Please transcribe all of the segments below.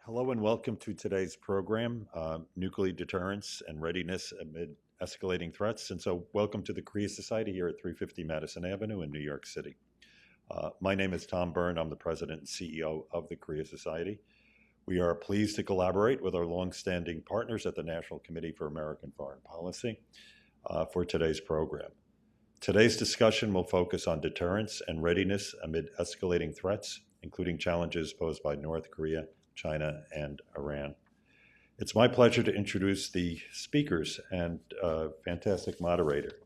Hello and welcome to today's program, Nuclear Deterrence and Readiness Amid Escalating Threats. And so welcome to the Korea Society here at 350 Madison Avenue in New York City. My name is Tom Byrne. I'm the president and CEO of the Korea Society. We are pleased to collaborate with our longstanding partners at the National Committee for American Foreign Policy for today's program. Today's discussion will focus on deterrence and readiness amid escalating threats, including challenges posed by North Korea, China, and Iran. It's my pleasure to introduce the speakers and fantastic moderator.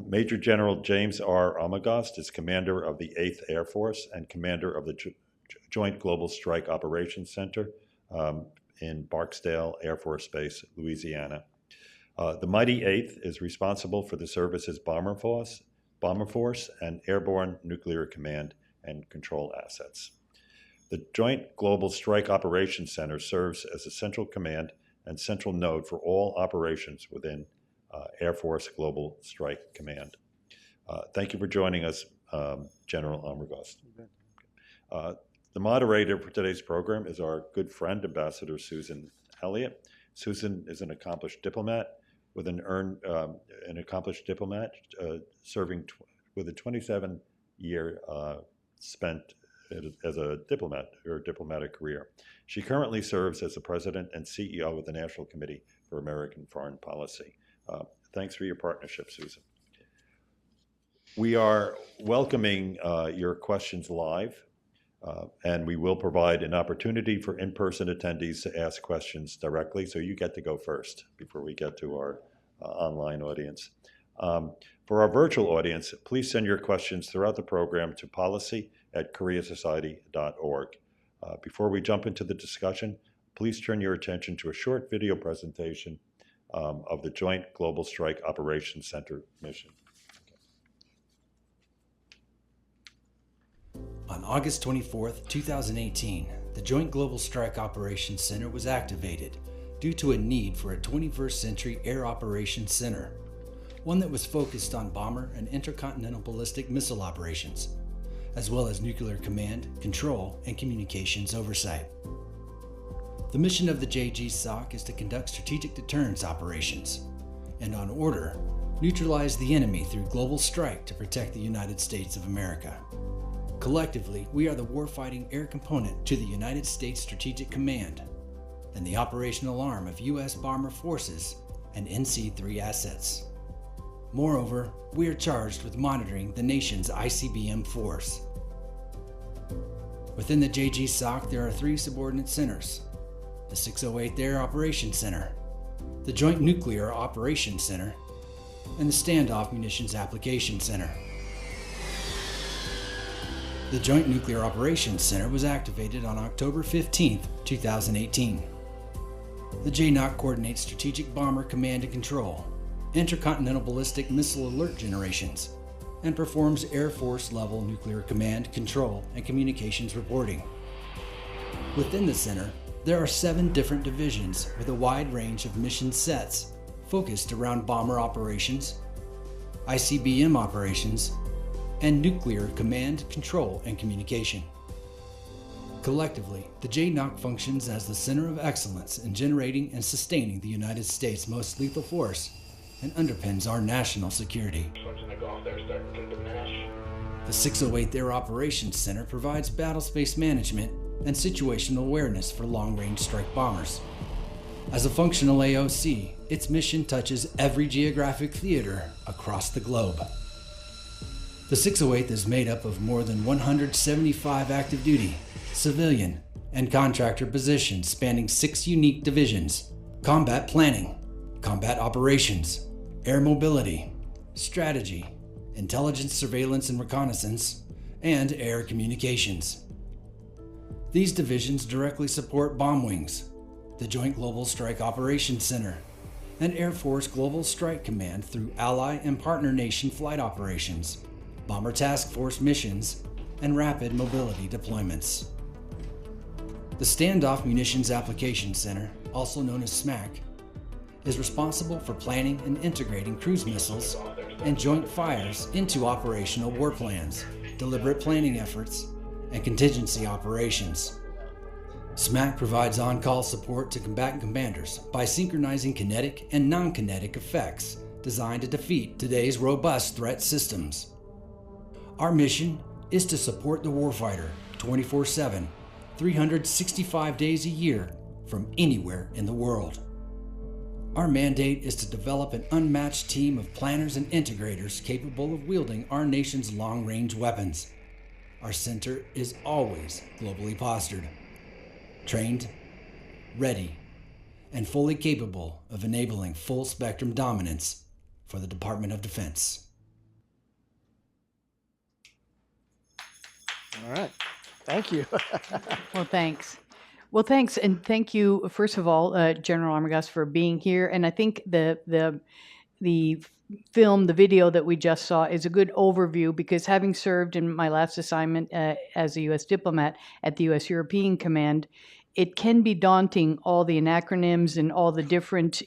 Major General James R. Armagost is commander of the 8th Air Force and commander of the Joint Global Strike Operations Center in Barksdale Air Force Base, Louisiana. The mighty 8th is responsible for the service's bomber force, and airborne nuclear command and control assets. The Joint Global Strike Operations Center serves as a central command and central node for all operations within Air Force Global Strike Command. Thank you for joining us, General Armagost. The moderator for today's program is our good friend, Ambassador Susan Elliott. Susan is an accomplished diplomat serving with a 27-year spent as a diplomat, her diplomatic career. She currently serves as the president and CEO of the National Committee for American Foreign Policy. Thanks for your partnership, Susan. We are welcoming your questions live, and we will provide an opportunity for in-person attendees to ask questions directly, so you get to go first before we get to our online audience. For our virtual audience, please send your questions throughout the program to policy@koreasociety.org. Before we jump into the discussion, please turn your attention to a short video presentation of the Joint Global Strike Operations Center mission. On August 24, 2018, the Joint Global Strike Operations Center was activated due to a need for a 21st century air operations center, one that was focused on bomber and intercontinental ballistic missile operations, as well as nuclear command, control, and communications oversight. The mission of the JGSOC is to conduct strategic deterrence operations, and on order, neutralize the enemy through global strike to protect the United States of America. Collectively, we are the warfighting air component to the United States Strategic Command and the operational arm of U.S. Bomber Forces and NC-3 assets. Moreover, we are charged with monitoring the nation's ICBM force. Within the JGSOC, there are 3 subordinate centers: the 608th Air Operations Center, the Joint Nuclear Operations Center, and the Standoff Munitions Application Center. The Joint Nuclear Operations Center was activated on October 15, 2018. The JNOC coordinates strategic bomber command and control, intercontinental ballistic missile alert generations, and performs Air Force level nuclear command, control, and communications reporting. Within the center, there are 7 different divisions with a wide range of mission sets focused around bomber operations, ICBM operations, and nuclear command, control, and communication. Collectively, the JNOC functions as the center of excellence in generating and sustaining the United States' most lethal force and underpins our national security. The 608th Air Operations Center provides battle space management and situational awareness for long-range strike bombers. As a functional AOC, its mission touches every geographic theater across the globe. The 608th is made up of more than 175 active duty, civilian, and contractor positions spanning 6 unique divisions: combat planning, combat operations, air mobility, strategy, intelligence, surveillance and reconnaissance, and air communications. These divisions directly support Bomb Wings, the Joint Global Strike Operations Center, and Air Force Global Strike Command through ally and partner nation flight operations, Bomber Task Force missions, and rapid mobility deployments. The Standoff Munitions Application Center, also known as SMAC, is responsible for planning and integrating cruise missiles and joint fires into operational war plans, deliberate planning efforts, and contingency operations. SMAC provides on-call support to combatant commanders by synchronizing kinetic and non-kinetic effects designed to defeat today's robust threat systems. Our mission is to support the warfighter 24/7, 365 days a year from anywhere in the world. Our mandate is to develop an unmatched team of planners and integrators capable of wielding our nation's long-range weapons. Our center is always globally postured, trained, ready, and fully capable of enabling full-spectrum dominance for the Department of Defense. All right. Thank you. Well, thanks. Well, thanks, and thank you, first of all, General Armagost, for being here. And I think the film, the video that we just saw, is a good overview, because having served in my last assignment as a U.S. diplomat at the U.S. European Command, it can be daunting, all the acronyms and all the different,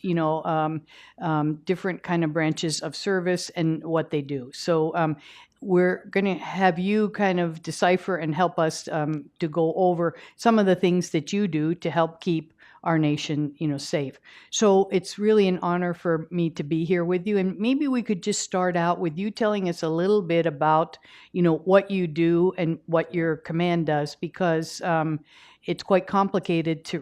different kind of branches of service and what they do. So we're going to have you kind of decipher and help us to go over some of the things that you do to help keep our nation, safe. So it's really an honor for me to be here with you. And maybe we could just start out with you telling us a little bit about, what you do and what your command does, because it's quite complicated to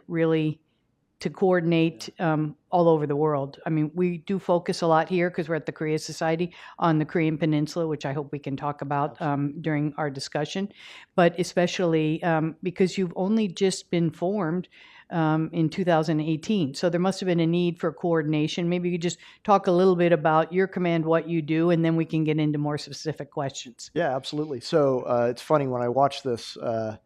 coordinate all over the world. I mean, we do focus a lot here because we're at the Korea Society on the Korean Peninsula, which I hope we can talk about during our discussion, but especially because you've only just been formed in 2018. So there must have been a need for coordination. Maybe you could just talk a little bit about your command, what you do, and then we can get into more specific questions. Yeah, absolutely. So it's funny, when I watch this, I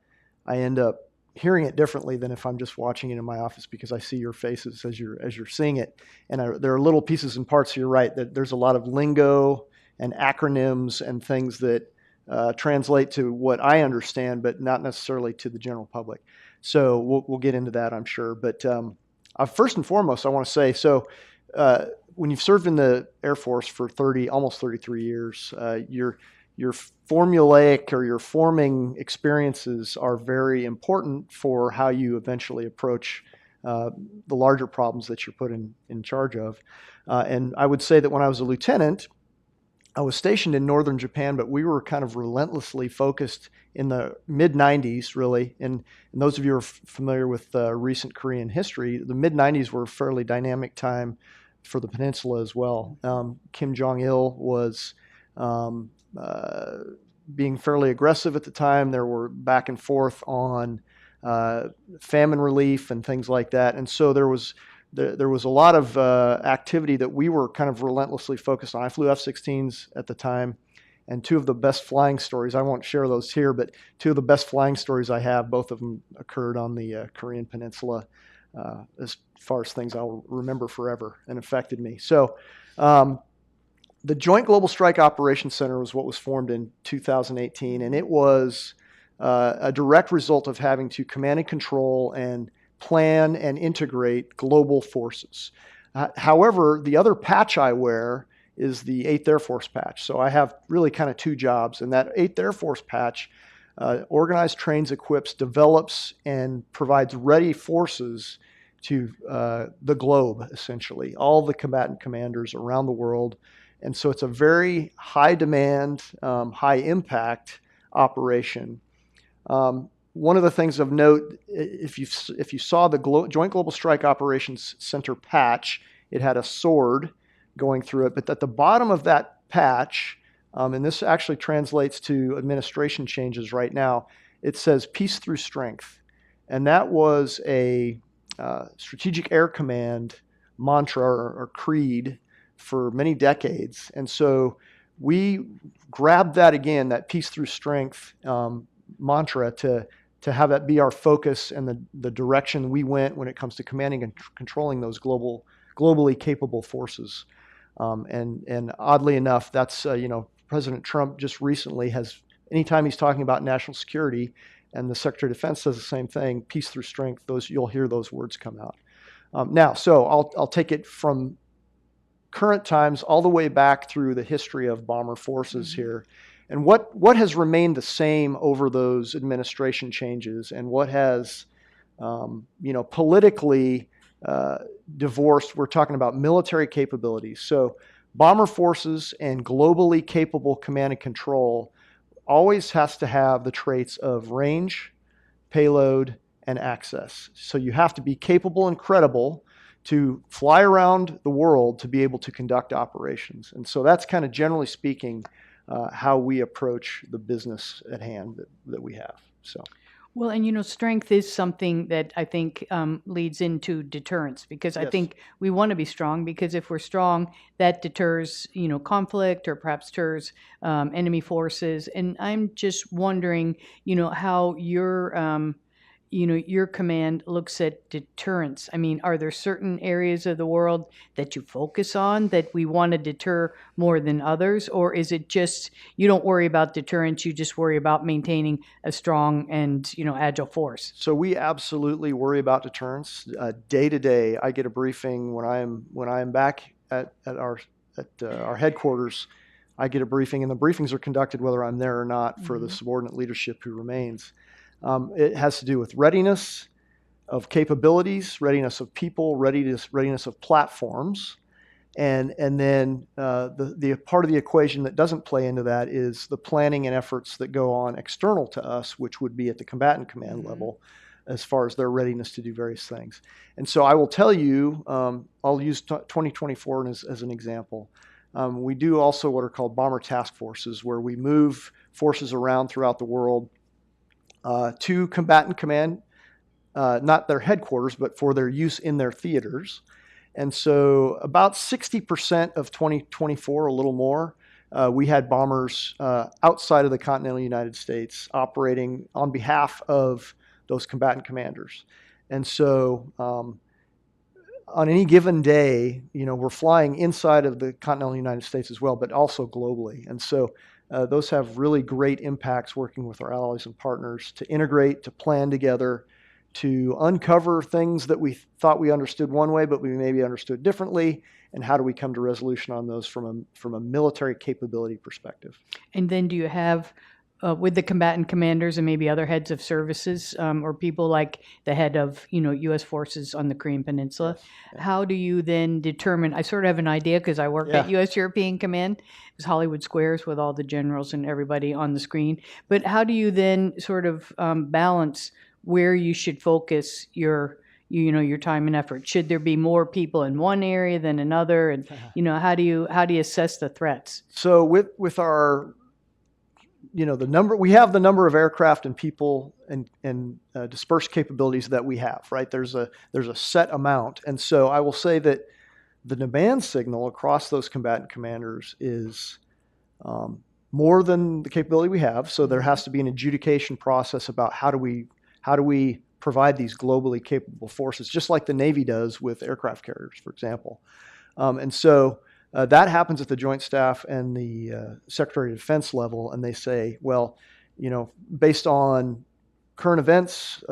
end up hearing it differently than if I'm just watching it in my office, because I see your faces as you're seeing it. And there are little pieces and parts, you're right, that there's a lot of lingo and acronyms and things that translate to what I understand, but not necessarily to the general public. So we'll get into that, I'm sure. But first and foremost, I want to say, so when you've served in the Air Force for almost 33 years, your formulaic or your forming experiences are very important for how you eventually approach the larger problems that you're put in charge of. And I would say that when I was a lieutenant, I was stationed in northern Japan, but we were kind of relentlessly focused in the mid-90s, really. And those of you who are familiar with recent Korean history, the mid-90s were a fairly dynamic time for the peninsula as well. Kim Jong-il was being fairly aggressive at the time. There were back and forth on famine relief and things like that. And so there was a lot of activity that we were kind of relentlessly focused on. I flew F-16s at the time, and two of the best flying stories, I won't share those here, but two of the best flying stories I have, both of them occurred on the Korean Peninsula, as far as things I'll remember forever and affected me. So the Joint Global Strike Operations Center was what was formed in 2018, and it was a direct result of having to command and control and plan and integrate global forces. However, the other patch I wear is the 8th Air Force patch. So I have really kind of two jobs, and that 8th Air Force patch organizes, trains, equips, develops, and provides ready forces to the globe, essentially, all the combatant commanders around the world. And so it's a very high demand, high impact operation. One of the things of note, if you saw the Joint Global Strike Operations Center patch, it had a sword going through it. But at the bottom of that patch, and this actually translates to administration changes right now, it says peace through strength. And that was a Strategic Air Command mantra or creed for many decades. And so we grabbed that again, that peace through strength mantra, to have that be our focus and the direction we went when it comes to commanding and controlling those globally capable forces. And oddly enough, that's, President Trump just recently anytime he's talking about national security, and the Secretary of Defense says the same thing, peace through strength, you'll hear those words come out. Now, so I'll take it from current times all the way back through the history of bomber forces here. And what has remained the same over those administration changes, and what has politically divorced. We're talking about military capabilities. So bomber forces and globally capable command and control always has to have the traits of range, payload, and access. So you have to be capable and credible to fly around the world to be able to conduct operations. And so that's kind of generally speaking how we approach the business at hand that we have. So. Well, and strength is something that I think leads into deterrence, because I Yes. think we want to be strong, because if we're strong, that deters, conflict, or perhaps deters enemy forces. And I'm just wondering, how your command looks at deterrence. I mean, are there certain areas of the world that you focus on that we want to deter more than others? Or is it just you don't worry about deterrence, you just worry about maintaining a strong and, agile force? So we absolutely worry about deterrence day to day. I get a briefing when I'm back at our headquarters. I get a briefing, and the briefings are conducted whether I'm there or not for the subordinate leadership who remains. It has to do with readiness of capabilities, readiness of people, readiness of platforms, and then the part of the equation that doesn't play into that is the planning and efforts that go on external to us, which would be at the combatant command level, as far as their readiness to do various things. And so I will tell you, I'll use 2024 as an example. We do also what are called bomber task forces, where we move forces around throughout the world to combatant command, not their headquarters, but for their use in their theaters. And so about 60% of 2024, a little more, we had bombers outside of the continental United States operating on behalf of those combatant commanders. And so on any given day, we're flying inside of the continental United States as well, but also globally. And so those have really great impacts working with our allies and partners to integrate, to plan together, to uncover things that we thought we understood one way, but we maybe understood differently, and how do we come to resolution on those from a military capability perspective. And then do you have, with the combatant commanders and maybe other heads of services, or people like the head of, U.S. forces on the Korean Peninsula, Yes. how do you then determine? I sort of have an idea because I worked at U.S. European Command. It was Hollywood Squares with all the generals and everybody on the screen. But how do you then sort of balance where you should focus your time and effort? Should there be more people in one area than another? And how do you assess the threats? So with our the number, we have the number of aircraft and people and dispersed capabilities that we have, right? There's a set amount. And so I will say that the demand signal across those combatant commanders is more than the capability we have. So there has to be an adjudication process about how do we provide these globally capable forces, just like the Navy does with aircraft carriers, for example. And so that happens at the Joint Staff and the Secretary of Defense level, and they say, well, based on current events,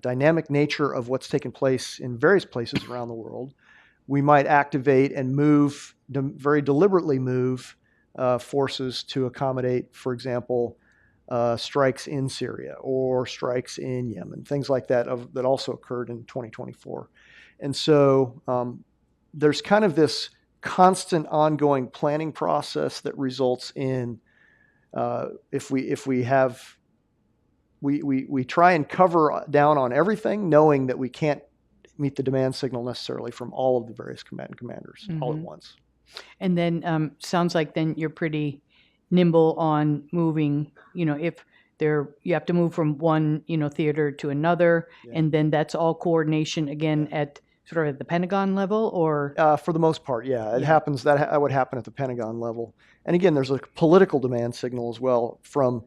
dynamic nature of what's taken place in various places around the world, we might activate and very deliberately move forces to accommodate, for example, strikes in Syria or strikes in Yemen, things like that that also occurred in 2024. And so there's kind of this constant ongoing planning process that results in we try and cover down on everything, knowing that we can't meet the demand signal necessarily from all of the various combatant commanders all at once. And then sounds like then you're pretty nimble on moving, if you have to move from one, theater to another, and then that's all coordination again at sort of at the Pentagon level, or? For the most part, it happens. That would happen at the Pentagon level. And again, there's a political demand signal as well from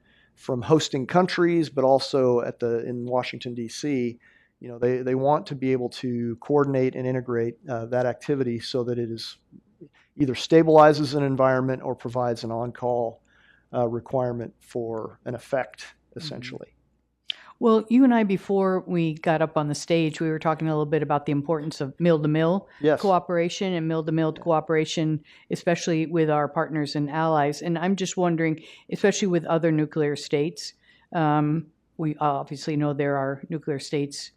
hosting countries, but also in Washington, D.C., they want to be able to coordinate and integrate that activity so that it is either stabilizes an environment or provides an on-call requirement for an effect, essentially. Well, you and I, before we got up on the stage, we were talking a little bit about the importance of mill-to-mill cooperation and mill-to-mill cooperation, especially with our partners and allies. And I'm just wondering, especially with other nuclear states, we obviously know there are nuclear states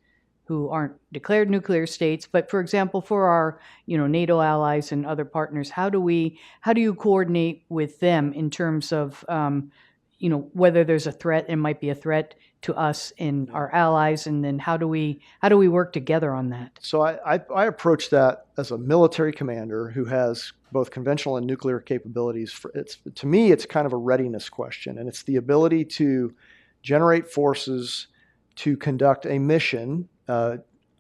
who aren't declared nuclear states, but for example, for our NATO allies and other partners, how do you coordinate with them in terms of whether there's a threat and might be a threat to us and our allies, and then how do we work together on that? So I approach that as a military commander who has both conventional and nuclear capabilities. To me, it's kind of a readiness question, and it's the ability to generate forces to conduct a mission.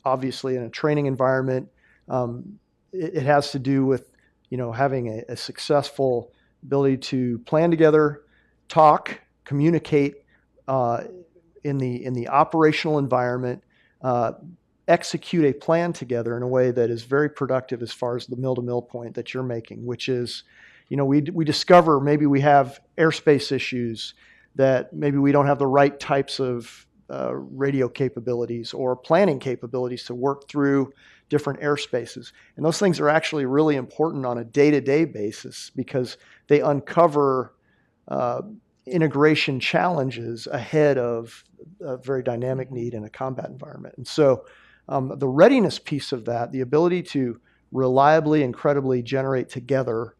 Obviously, in a training environment, it has to do with having a successful ability to plan together, talk, communicate in the operational environment, execute a plan together in a way that is very productive as far as the mill-to-mill point that you're making, which is, we discover maybe we have airspace issues, that maybe we don't have the right types of radio capabilities or planning capabilities to work through different airspaces. And those things are actually really important on a day-to-day basis because they uncover integration challenges ahead of a very dynamic need in a combat environment. And so the readiness piece of that, the ability to reliably and credibly generate together,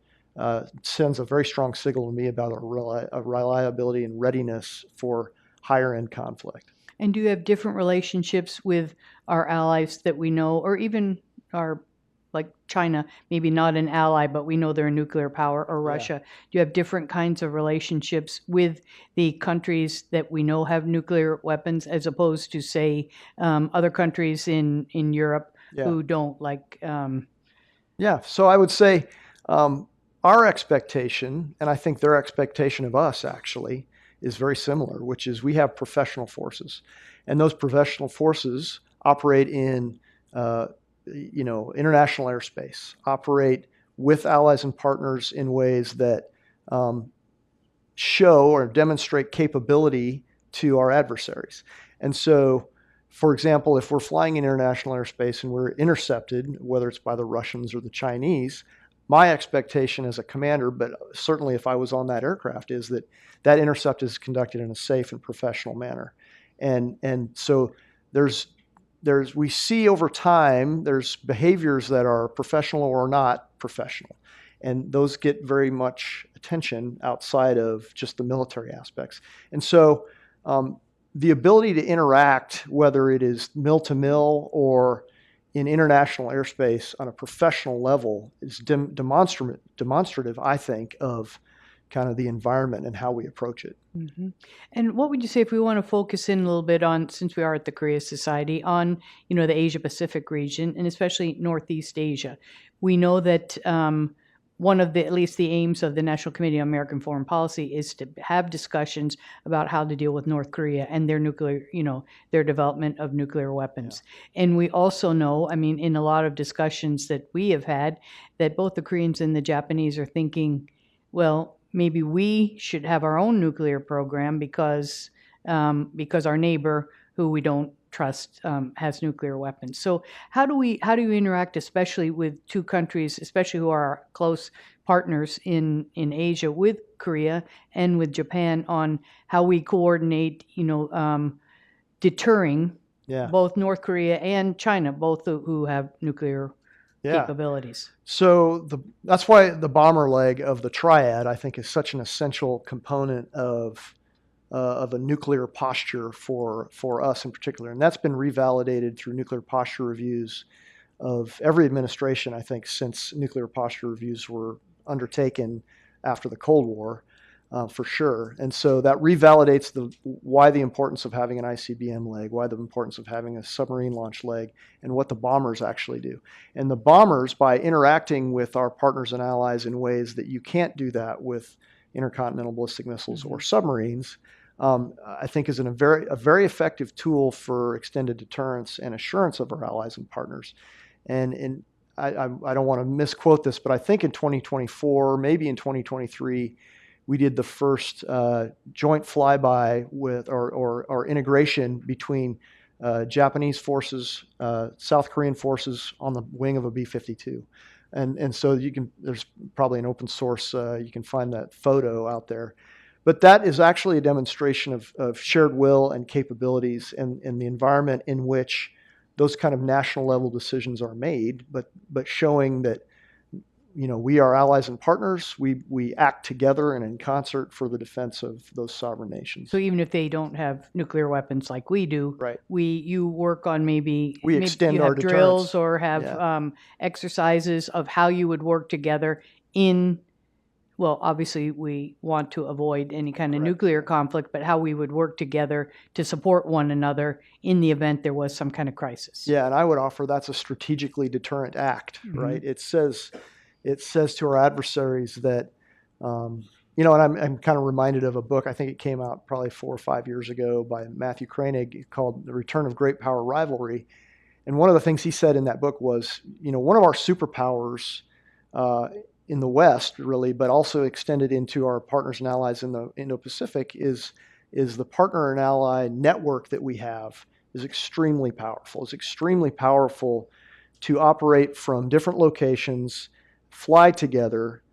sends a very strong signal to me about a reliability and readiness for higher end conflict. And do you have different relationships with our allies that we know, or even like China, maybe not an ally, but we know they're a nuclear power, or Russia? Yeah. Do you have different kinds of relationships with the countries that we know have nuclear weapons as opposed to, say, other countries in Europe who don't, like? Yeah, so I would say our expectation, and I think their expectation of us actually, is very similar, which is we have professional forces. And those professional forces operate in international airspace, operate with allies and partners in ways that show or demonstrate capability to our adversaries. And so, for example, if we're flying in international airspace and we're intercepted, whether it's by the Russians or the Chinese, my expectation as a commander, but certainly if I was on that aircraft, is that that intercept is conducted in a safe and professional manner. And so we see over time, there's behaviors that are professional or not professional. And those get very much attention outside of just the military aspects. And so the ability to interact, whether it is mill to mill or in international airspace on a professional level, is demonstrative, I think, of kind of the environment and how we approach it. Mm-hmm. And what would you say, if we want to focus in a little bit on, since we are at the Korea Society, on the Asia Pacific region and especially Northeast Asia? We know that one of at least the aims of the National Committee on American Foreign Policy is to have discussions about how to deal with North Korea and their nuclear, their development of nuclear weapons. Yeah. And we also know, in a lot of discussions that we have had, that both the Koreans and the Japanese are thinking, well, maybe we should have our own nuclear program because our neighbor, who we don't trust, has nuclear weapons. So how do you interact, especially with two countries, especially who are our close partners in Asia, with Korea and with Japan, on how we coordinate, deterring both North Korea and China, both who have nuclear capabilities? So that's why the bomber leg of the triad, I think, is such an essential component of a nuclear posture for us in particular. And that's been revalidated through nuclear posture reviews of every administration, I think, since nuclear posture reviews were undertaken after the Cold War, for sure. And so that revalidates why the importance of having an ICBM leg, why the importance of having a submarine launch leg, and what the bombers actually do. And the bombers, by interacting with our partners and allies in ways that you can't do that with intercontinental ballistic missiles or submarines, I think is a very effective tool for extended deterrence and assurance of our allies and partners. And I don't want to misquote this, but I think in 2024, maybe in 2023, we did the first joint flyby with or integration between Japanese forces, South Korean forces on the wing of a B-52. And so there's probably an open source, you can find that photo out there. but that is actually a demonstration of shared will and capabilities and the environment in which those kind of national level decisions are made, but showing that, we are allies and partners. We act together and in concert for the defense of those sovereign nations. So even if they don't have nuclear weapons like we do, Right. you work on maybe extend you our have drills deterrence. or have exercises of how you would work together in. Well, obviously, we want to avoid any kind of nuclear conflict, but how we would work together to support one another in the event there was some kind of crisis. Yeah, and I would offer that's a strategically deterrent act, right? It says to our adversaries that, and I'm kind of reminded of a book. I think it came out probably 4 or 5 years ago by Matthew Koenig called "The Return of Great Power Rivalry," and one of the things he said in that book was, one of our superpowers in the West, really, but also extended into our partners and allies in the Indo-Pacific, is the partner and ally network that we have is extremely powerful. It's extremely powerful to operate from different locations, fly together,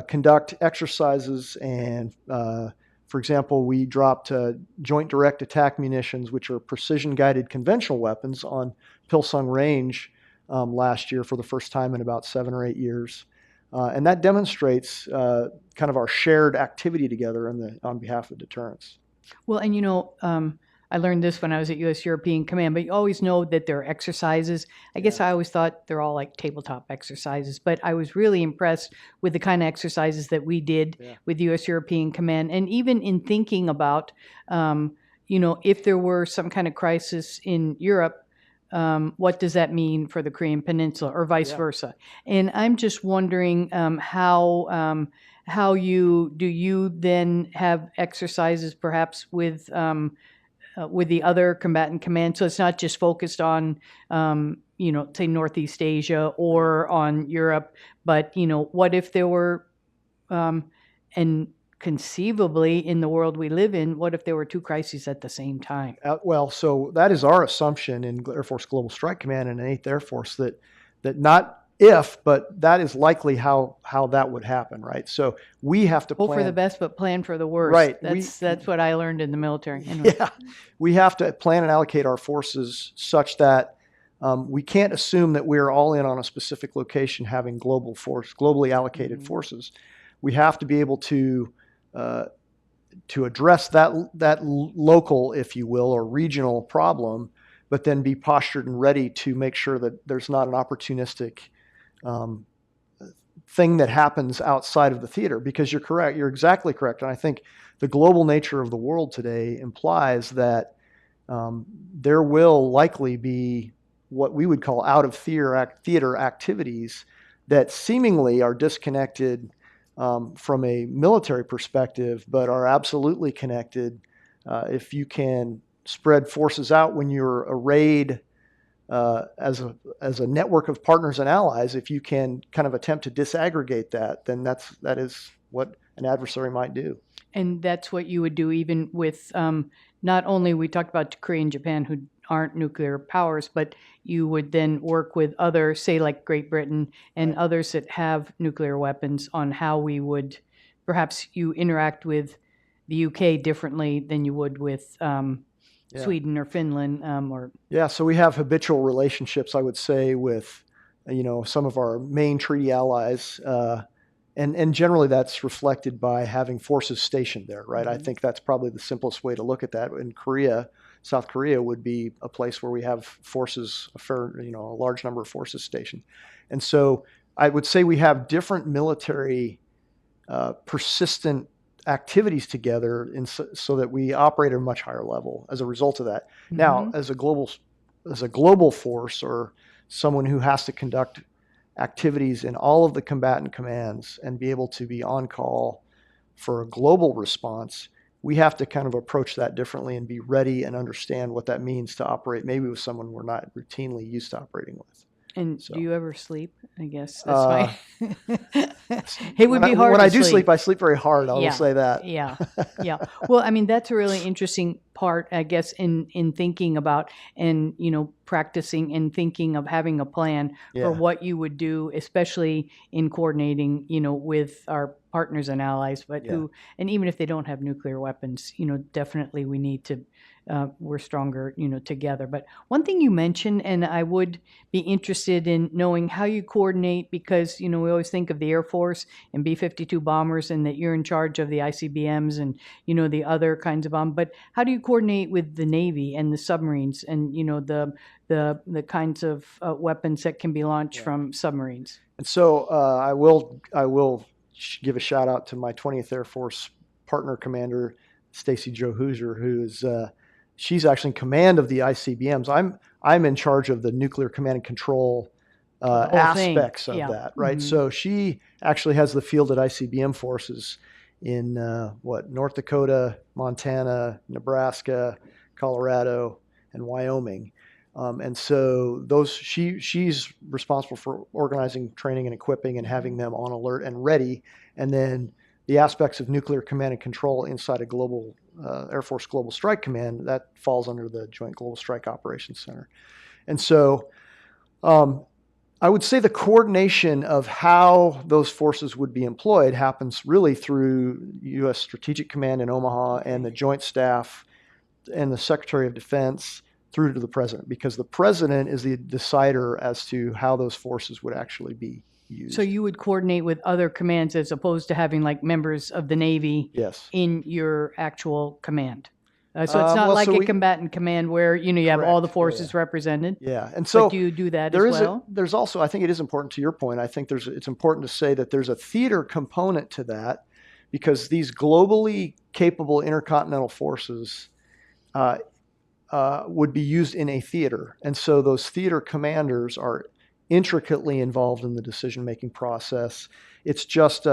conduct exercises, and for example, we dropped Joint Direct Attack munitions, which are precision-guided conventional weapons, on Pilsung Range last year for the first time in about 7 or 8 years. And that demonstrates kind of our shared activity together on behalf of deterrence. Well, and I learned this when I was at U.S. European Command, but you always know that there are exercises. I guess I always thought they're all like tabletop exercises, but I was really impressed with the kind of exercises that we did with U.S. European Command. And even in thinking about, if there were some kind of crisis in Europe, what does that mean for the Korean Peninsula or vice versa? And I'm just wondering how you then have exercises perhaps with the other combatant command, so it's not just focused on say Northeast Asia or on Europe, but what if there were and conceivably in the world we live in, what if there were 2 crises at the same time? Well, so that is our assumption in Air Force Global Strike Command and 8th Air Force that not if, but that is likely how that would happen, right? So we have to plan. Hope for the best, but plan for the worst. Right. That's what I learned in the military. Anyway. Yeah, we have to plan and allocate our forces such that we can't assume that we're all in on a specific location having globally allocated forces. We have to be able to address that local, if you will, or regional problem, but then be postured and ready to make sure that there's not an opportunistic thing that happens outside of the theater. Because you're correct, you're exactly correct, and I think the global nature of the world today implies that there will likely be what we would call out of theater activities that seemingly are disconnected from a military perspective, but are absolutely connected if you can spread forces out when you're arrayed as a network of partners and allies. If you can kind of attempt to disaggregate that, then that is what an adversary might do. And that's what you would do even with not only we talked about Korea and Japan who aren't nuclear powers, but you would then work with others, say like Great Britain and others that have nuclear weapons, on how we would, perhaps you interact with the UK differently than you would with Sweden or Finland. So we have habitual relationships, I would say, with some of our main treaty allies, and generally that's reflected by having forces stationed there, right? I think that's probably the simplest way to look at that. In Korea, South Korea would be a place where we have forces, a large number of forces stationed. And so I would say we have different military persistent activities together so that we operate at a much higher level as a result of that. Mm-hmm. Now, as a global force, or someone who has to conduct activities in all of the combatant commands and be able to be on call for a global response, we have to kind of approach that differently and be ready and understand what that means to operate maybe with someone we're not routinely used to operating with. And do you ever sleep? I guess that's my. It would be hard. When I do sleep, I sleep very hard. I will say that. Yeah. Well, I mean, that's a really interesting part, I guess, in thinking about and, practicing and thinking of having a plan for what you would do, especially in coordinating, with our partners and allies, but and even if they don't have nuclear weapons, definitely we need to, we're stronger, together. But one thing you mentioned, and I would be interested in knowing how you coordinate, because, we always think of the Air Force and B-52 bombers and that you're in charge of the ICBMs and, the other kinds of bombs. But how do you coordinate with the Navy and the submarines and, the kinds of weapons that can be launched from submarines? And so I will give a shout out to my 20th Air Force partner commander, Stacy Jo Hoosier, who's she's actually in command of the ICBMs. I'm in charge of the nuclear command and control aspects of that, right? Mm-hmm. So she actually has the fielded ICBM forces in North Dakota, Montana, Nebraska, Colorado, and Wyoming. And so she's responsible for organizing training and equipping and having them on alert and ready. And then the aspects of nuclear command and control inside a global Air Force Global Strike Command, that falls under the Joint Global Strike Operations Center. And so I would say the coordination of how those forces would be employed happens really through U.S. Strategic Command in Omaha and the Joint Staff and the Secretary of Defense through to the President, because the President is the decider as to how those forces would actually be used. So you would coordinate with other commands as opposed to having like members of the Navy in your actual command. So it's not like a combatant command where, you have all the forces represented. Yeah. And so but do you do that as well? There's also, I think it is important to your point. I think it's important to say that there's a theater component to that, because these globally capable intercontinental forces would be used in a theater. And so those theater commanders are intricately involved in the decision-making process. It's just,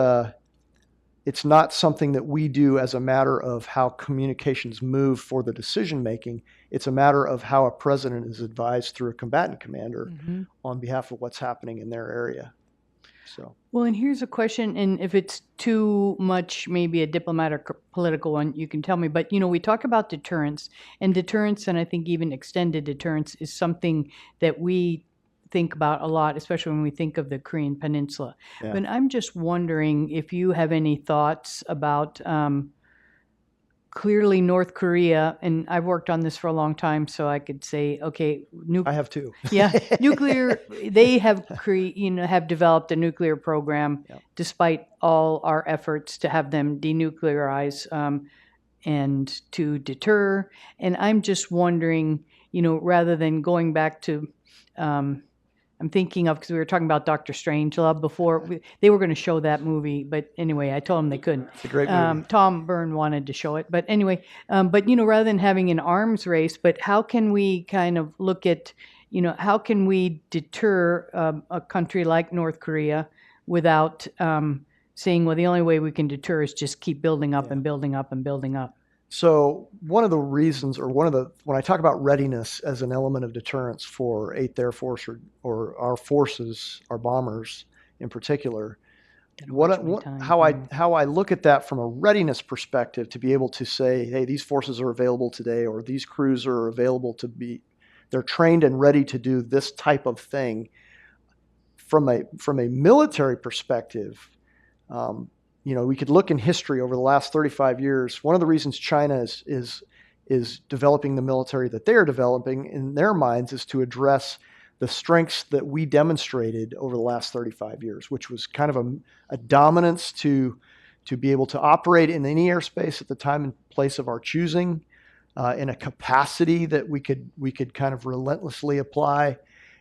it's not something that we do as a matter of how communications move for the decision-making. It's a matter of how a president is advised through a combatant commander on behalf of what's happening in their area. So. Well, and here's a question, and if it's too much, maybe a diplomatic or political one, you can tell me. But, we talk about deterrence, and I think even extended deterrence is something that we think about a lot, especially when we think of the Korean Peninsula. Yeah. But I'm just wondering if you have any thoughts about clearly North Korea, and I've worked on this for a long time, so I could say, okay, I have too. Yeah, nuclear. They have have developed a nuclear program, despite all our efforts to have them denuclearize and to deter. And I'm just wondering, rather than going back to I'm thinking of, because we were talking about Dr. Strangelove before. They were going to show that movie, but anyway, I told them they couldn't. It's a great movie. Tom Byrne wanted to show it, but anyway, rather than having an arms race, but how can we kind of look at, how can we deter a country like North Korea without saying, well, the only way we can deter is just keep building up and building up and building up. So one of the reasons, when I talk about readiness as an element of deterrence for 8th Air Force or our forces, our bombers in particular, how I look at that from a readiness perspective, to be able to say, hey, these forces are available today, or these crews are available they're trained and ready to do this type of thing. From a military perspective, we could look in history over the last 35 years. One of the reasons China is developing the military that they are developing in their minds is to address the strengths that we demonstrated over the last 35 years, which was kind of a dominance to be able to operate in any airspace at the time and place of our choosing, in a capacity that we could kind of relentlessly apply.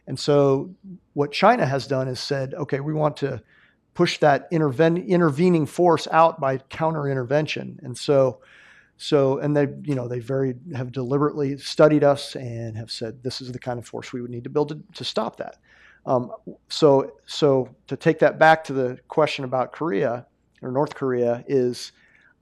And so what China has done is said, okay, we want to push that intervening force out by counter intervention. And and they have deliberately studied us and have said, this is the kind of force we would need to build to stop that. So to take that back to the question about Korea or North Korea, is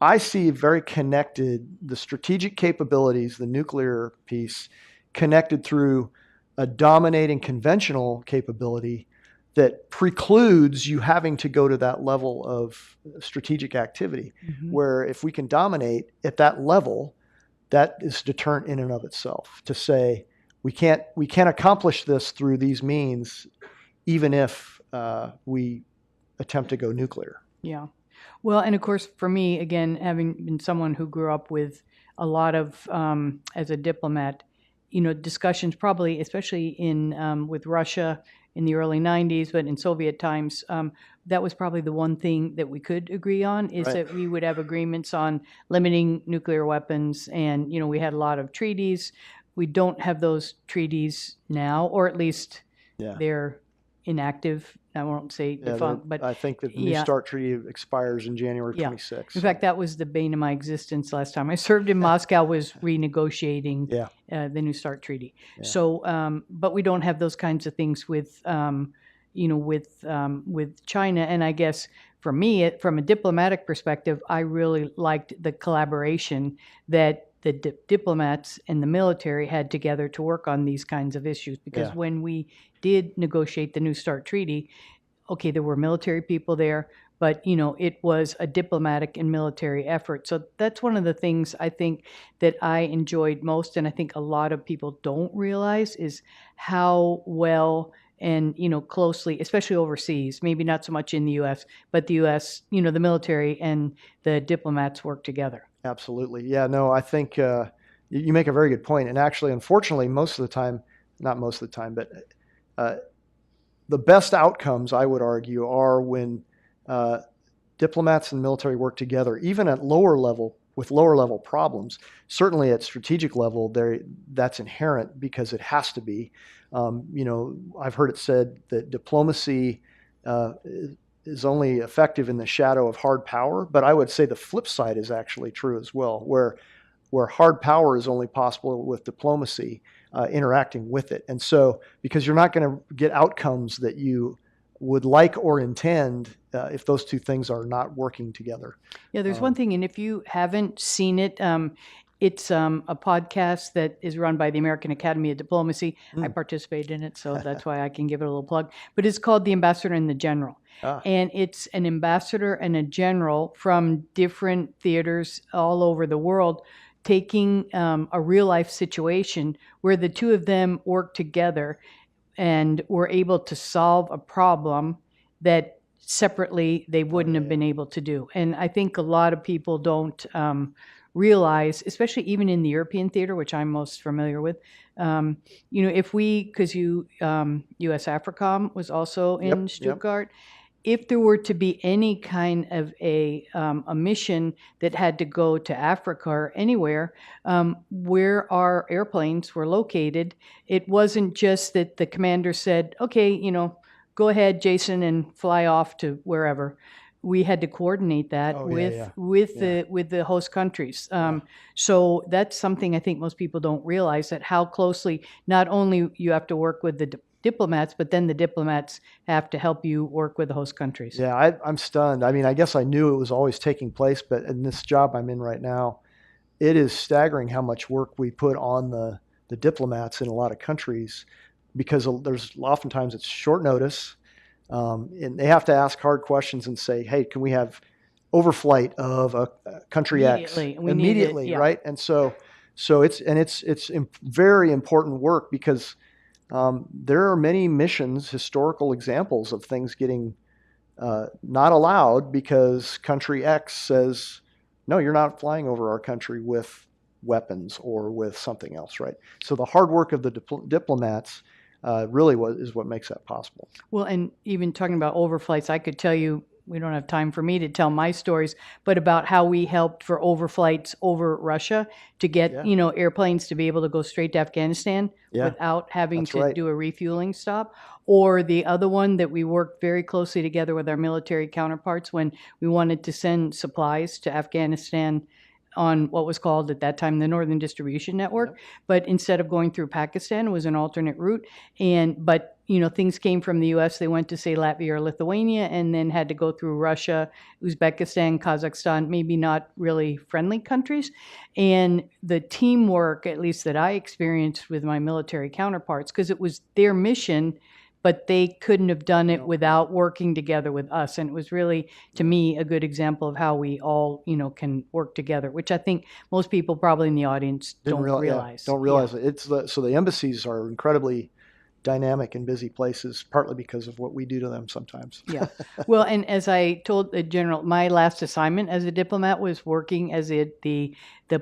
I see very connected, the strategic capabilities, the nuclear piece, connected through a dominating conventional capability that precludes you having to go to that level of strategic activity, where if we can dominate at that level, that is deterrent in and of itself, to say we can't accomplish this through these means, even if we attempt to go nuclear. Yeah. Well, and of course, for me, again, having been someone who grew up with a lot of, as a diplomat, discussions probably, especially in with Russia in the early 90s, but in Soviet times, that was probably the one thing that we could agree on, is Right. that we would have agreements on limiting nuclear weapons. And, we had a lot of treaties. We don't have those treaties now, or at least Yeah. they're inactive. I won't say Yeah, defunct, but I think that the New yeah. START treaty expires in January Yeah. 26th. In fact, that was the bane of my existence last time I served in Moscow, was renegotiating Yeah. the New START treaty. Yeah. So, but we don't have those kinds of things with, with China. And I guess for me, from a diplomatic perspective, I really liked the collaboration that the diplomats and the military had together to work on these kinds of issues. Because Yeah. when we did negotiate the New START treaty, okay, there were military people there, but it was a diplomatic and military effort. So that's one of the things I think that I enjoyed most, and I think a lot of people don't realize, is how well and closely, especially overseas, maybe not so much in the U.S., but the U.S., the military and the diplomats work together. Absolutely. Yeah, no, I think you make a very good point. And actually, unfortunately, most of the time, not most of the time, but the best outcomes, I would argue, are when diplomats and military work together, even at lower level, with lower level problems. Certainly at strategic level, that's inherent because it has to be. I've heard it said that diplomacy is only effective in the shadow of hard power, but I would say the flip side is actually true as well, where hard power is only possible with diplomacy interacting with it. And so, because you're not going to get outcomes that you would like or intend if those two things are not working together. Yeah, there's one thing, and if you haven't seen it, it's a podcast that is run by the American Academy of Diplomacy. I participate in it, so that's why I can give it a little plug. But it's called The Ambassador and the General. And it's an ambassador and a general from different theaters all over the world, taking a real life situation where the two of them work together and were able to solve a problem that separately they wouldn't have been able to do. And I think a lot of people don't realize, especially even in the European theater, which I'm most familiar with, if we, because US AFRICOM was also in Stuttgart, if there were to be any kind of a mission that had to go to Africa or anywhere where our airplanes were located, it wasn't just that the commander said, okay, go ahead, Jason, and fly off to wherever. We had to coordinate that with the host countries. So that's something I think most people don't realize, that how closely not only you have to work with the diplomats, but then the diplomats have to help you work with the host countries. Yeah, I'm stunned. I mean, I guess I knew it was always taking place, but in this job I'm in right now, it is staggering how much work we put on the diplomats in a lot of countries, because there's oftentimes it's short notice, and they have to ask hard questions and say, hey, can we have overflight of a country X immediately, right? And so it's very important work, because there are many missions, historical examples of things getting not allowed because country X says, no, you're not flying over our country with weapons or with something else, right? So the hard work of the diplomats really is what makes that possible. Well, and even talking about overflights, I could tell you, we don't have time for me to tell my stories, but about how we helped for overflights over Russia to get, airplanes to be able to go straight to Afghanistan without having to do a refueling stop. Or the other one that we worked very closely together with our military counterparts when we wanted to send supplies to Afghanistan on what was called at that time the Northern Distribution Network, but instead of going through Pakistan, it was an alternate route. But things came from the U.S. They went to, say, Latvia or Lithuania, and then had to go through Russia, Uzbekistan, Kazakhstan, maybe not really friendly countries. And the teamwork, at least that I experienced with my military counterparts, because it was their mission but they couldn't have done it without working together with us. And it was really, to me, a good example of how we all, can work together, which I think most people probably in the audience don't realize. Don't realize it. So the embassies are incredibly dynamic and busy places, partly because of what we do to them sometimes. Yeah. Well, and as I told the general, my last assignment as a diplomat was working as the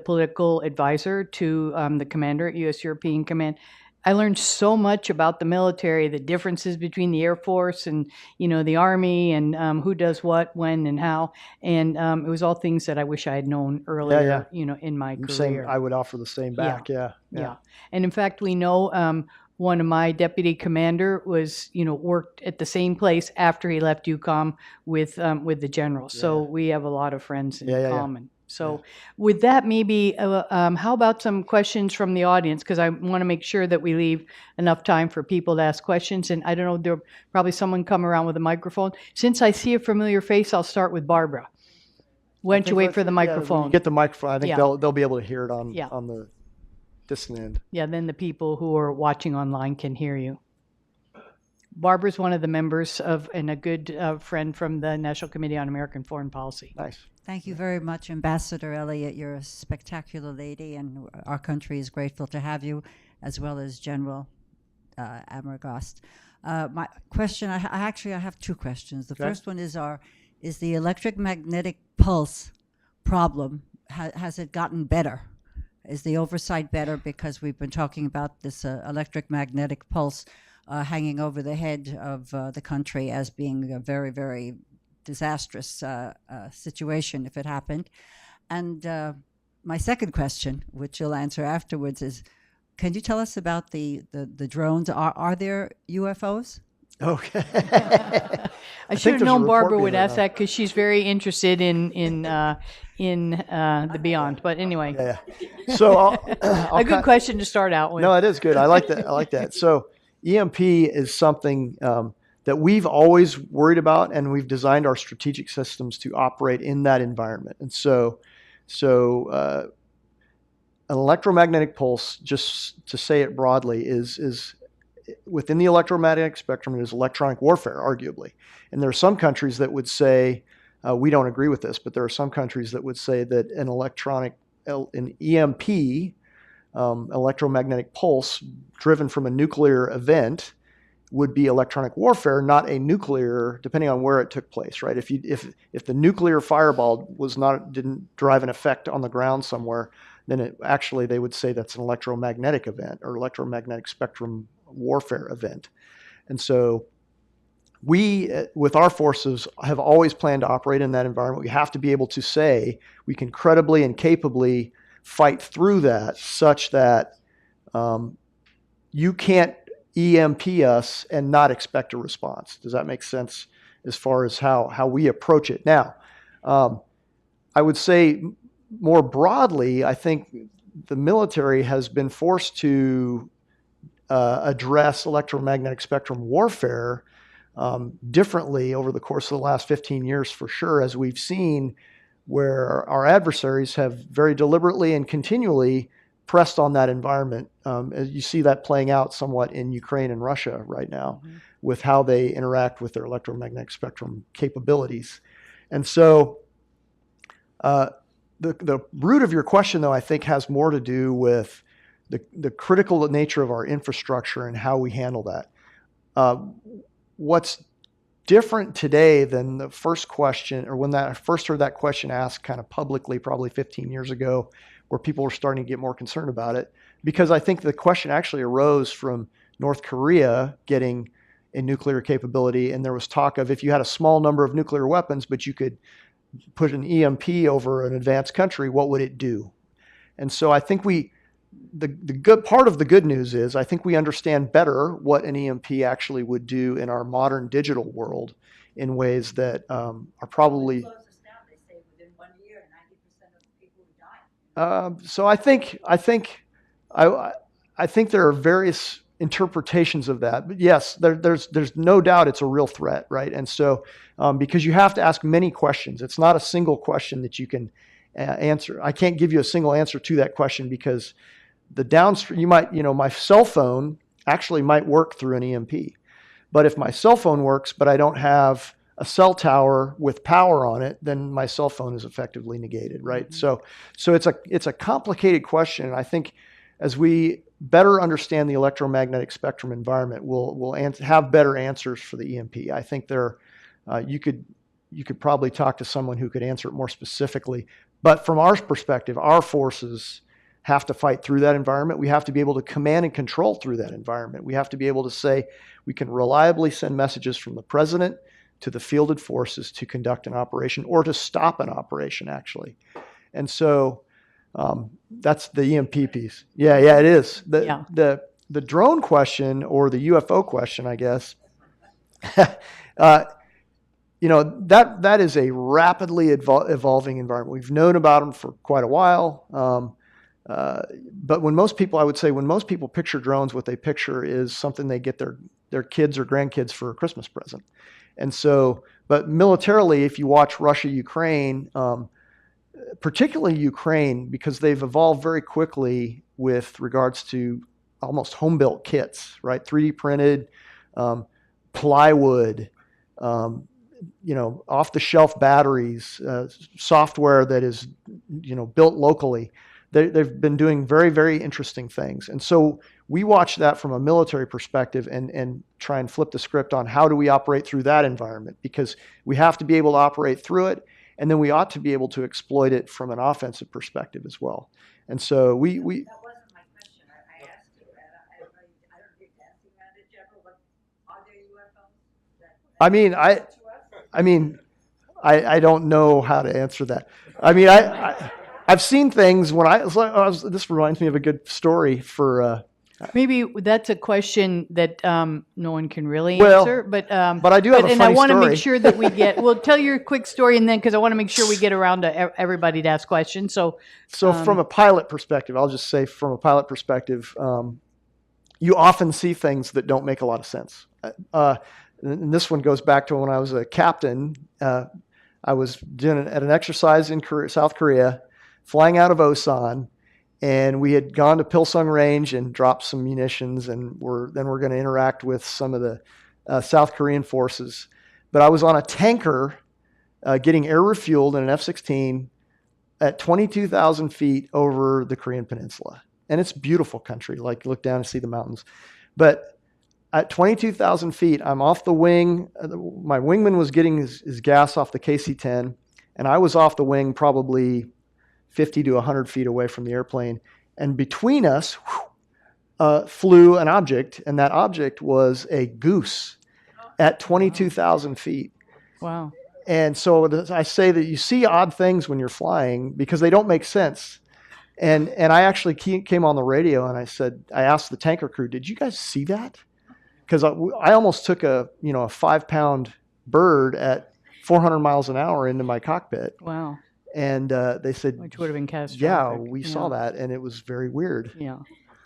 political advisor to the commander at U.S. European Command. I learned so much about the military, the differences between the Air Force and, the Army, and who does what, when, and how. And it was all things that I wish I had known earlier, in my career. I would offer the same back. Yeah. And in fact, we know one of my deputy commander was, worked at the same place after he left UCOM with the general. So we have a lot of friends in common. So with that, maybe how about some questions from the audience? Because I want to make sure that we leave enough time for people to ask questions. And I don't know, there'll probably someone come around with a microphone. Since I see a familiar face, I'll start with Barbara. Why don't you wait for the microphone? When you get the microphone, I think they'll be able to hear it on the distant end. Yeah, then the people who are watching online can hear you. Barbara's one of the members of, and a good friend from the National Committee on American Foreign Policy. Nice. Thank you very much, Ambassador Elliott. You're a spectacular lady, and our country is grateful to have you, as well as General Armagost. My question, I have two questions. The first one is the electromagnetic pulse problem, has it gotten better? Is the oversight better? Because we've been talking about this electromagnetic pulse hanging over the head of the country as being a very, very disastrous situation if it happened. And my second question, which you'll answer afterwards, is can you tell us about the drones? Are there UFOs? Okay. I should have known Barbara would ask that because she's very interested in the beyond. But anyway, So a good question to start out with. No, it is good. I like that. So EMP is something that we've always worried about, and we've designed our strategic systems to operate in that environment. And so an electromagnetic pulse, just to say it broadly, is within the electromagnetic spectrum. It is electronic warfare, arguably. And there are some countries that would say, we don't agree with this, but there are some countries that would say that an EMP, electromagnetic pulse driven from a nuclear event, would be electronic warfare, not a nuclear, depending on where it took place, right? If the nuclear fireball didn't drive an effect on the ground somewhere, then they would say that's an electromagnetic event or electromagnetic spectrum warfare event. And so we, with our forces, have always planned to operate in that environment. We have to be able to say we can credibly and capably fight through that, such that you can't EMP us and not expect a response. Does that make sense as far as how we approach it? Now, I would say more broadly, I think the military has been forced to address electromagnetic spectrum warfare differently over the course of the last 15 years, for sure, as we've seen where our adversaries have very deliberately and continually pressed on that environment. You see that playing out somewhat in Ukraine and Russia right now with how they interact with their electromagnetic spectrum capabilities. And so the root of your question, though, I think has more to do with the critical nature of our infrastructure and how we handle that. What's different today than the first question, or when I first heard that question asked kind of publicly, probably 15 years ago, where people were starting to get more concerned about it, because I think the question actually arose from North Korea getting a nuclear capability, and there was talk of if you had a small number of nuclear weapons, but you could put an EMP over an advanced country, what would it do? And so I think the good part of the good news is I think we understand better what an EMP actually would do in our modern digital world in ways that are probably. So I think there are various interpretations of that, but yes, there's no doubt it's a real threat, right? And so because you have to ask many questions, it's not a single question that you can answer. I can't give you a single answer to that question because the downstream, my cell phone actually might work through an EMP, But if my cell phone works, but I don't have a cell tower with power on it, then my cell phone is effectively negated, right? Mm-hmm. So it's a complicated question. And I think as we better understand the electromagnetic spectrum environment, we'll have better answers for the EMP. I think you could probably talk to someone who could answer it more specifically. But from our perspective, our forces have to fight through that environment. We have to be able to command and control through that environment. We have to be able to say we can reliably send messages from the president to the fielded forces to conduct an operation or to stop an operation, actually. And so that's the EMP piece. Yeah, it is. The drone question, or the UFO question, I guess, that is a rapidly evolving environment. We've known about them for quite a while. But when most people picture drones, what they picture is something they get their kids or grandkids for a Christmas present. And so, but militarily, if you watch Russia, Ukraine, particularly Ukraine, because they've evolved very quickly with regards to almost home-built kits, right? 3D printed, plywood, off-the-shelf batteries, software that is, built locally. They've been doing very, very interesting things. And so we watch that from a military perspective and try and flip the script on how do we operate through that environment, because we have to be able to operate through it, and then we ought to be able to exploit it from an offensive perspective as well. And so we That wasn't my question. I asked you, and I don't get to asking that in general, but are there UFOs? I don't know how to answer that. I've seen things when this reminds me of a good story for. Maybe that's a question that no one can really Well, answer, but I do have a and I funny want to story. make sure that we get. Well, tell your quick story, and then because I want to make sure we get around to everybody to ask questions. So from a pilot perspective, I'll just say from a pilot perspective, you often see things that don't make a lot of sense. And this one goes back to when I was a captain. I was doing at an exercise in South Korea, flying out of Osan. And we had gone to Pilsung Range and dropped some munitions, and we're going to interact with some of the South Korean forces. But I was on a tanker getting air refueled in an F-16 at 22,000 feet over the Korean Peninsula. And it's beautiful country, like look down and see the mountains. But at 22,000 feet, I'm off the wing. My wingman was getting his gas off the KC-10, and I was off the wing probably 50 to 100 feet away from the airplane. And between us flew an object, and that object was a goose at 22,000 feet. wow, And so I say that you see odd things when you're flying because they don't make sense. And I actually came on the radio and I asked the tanker crew, did you guys see that? Because I almost took a 5-pound bird at 400 miles an hour into my cockpit. wow, And they said, which would have been catastrophic. yeah, we saw that, and it was very weird. Yeah,